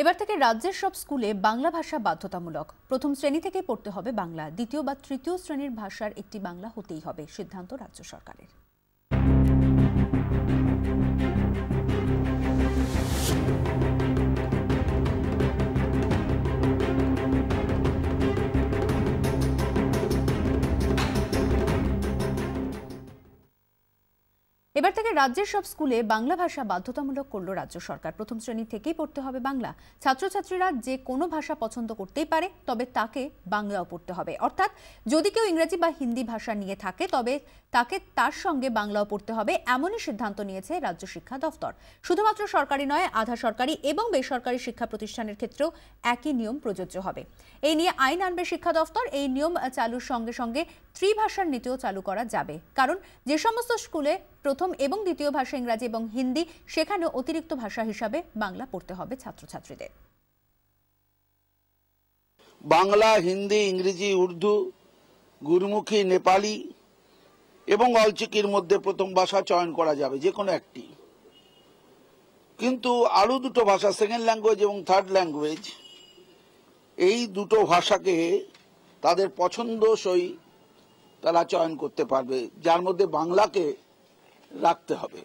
এবার থেকে রাজ্যের সব স্কুলে বাংলা ভাষা বাধ্যতামূলক। প্রথম শ্রেণী থেকে পড়তে হবে বাংলা, দ্বিতীয় বা তৃতীয় শ্রেণীর ভাষার একটি বাংলা হতেই হবে, সিদ্ধান্ত রাজ্য সরকারের। এবার থেকে রাজ্যের সব স্কুলে বাংলা ভাষা বাধ্যতামূলক করলো রাজ্য সরকার। প্রথম শ্রেণী থেকেই পড়তে হবে বাংলা। ছাত্রছাত্রীরা যে কোনো ভাষা পছন্দ করতেই পারে, তবে তাকে বাংলাও পড়তে হবে। অর্থাৎ যদি কেউ ইংরেজি বা হিন্দি ভাষা নিয়ে থাকে, তবে তাকে তার সঙ্গে বাংলাও পড়তে হবে, এমনই সিদ্ধান্ত নিয়েছে রাজ্য শিক্ষা দফতর। শুধুমাত্র সরকারি নয়, আধা সরকারি এবং বেসরকারি শিক্ষা প্রতিষ্ঠানের ক্ষেত্রেও একই নিয়ম প্রযোজ্য হবে। এই নিয়ে আইন আনবে শিক্ষা দফতর। এই নিয়ম চালুর সঙ্গে সঙ্গে ত্রিভাষার নীতিও চালু করা যাবে, কারণ যে সমস্ত স্কুলে প্রথম এবং দ্বিতীয় ভাষা ইংরাজি এবং হিন্দি, সেখানে অতিরিক্ত ভাষা হিসাবে বাংলা পড়তে হবে ছাত্রছাত্রীদের। বাংলা, হিন্দি, ইংরেজি, উর্দু, গুরমুখী, নেপালি এবং অলচিকির মধ্যে প্রথম ভাষা চয়ন করা যাবে, যে কোনো একটি। কিন্তু আরো দুটো ভাষা, সেকেন্ড ল্যাঙ্গুয়েজ এবং থার্ড ল্যাঙ্গুয়েজ, এই দুটো ভাষাকে তাদের পছন্দসই তারা চয়ন করতে পারবে, যার মধ্যে বাংলাকে রাখতে হবে।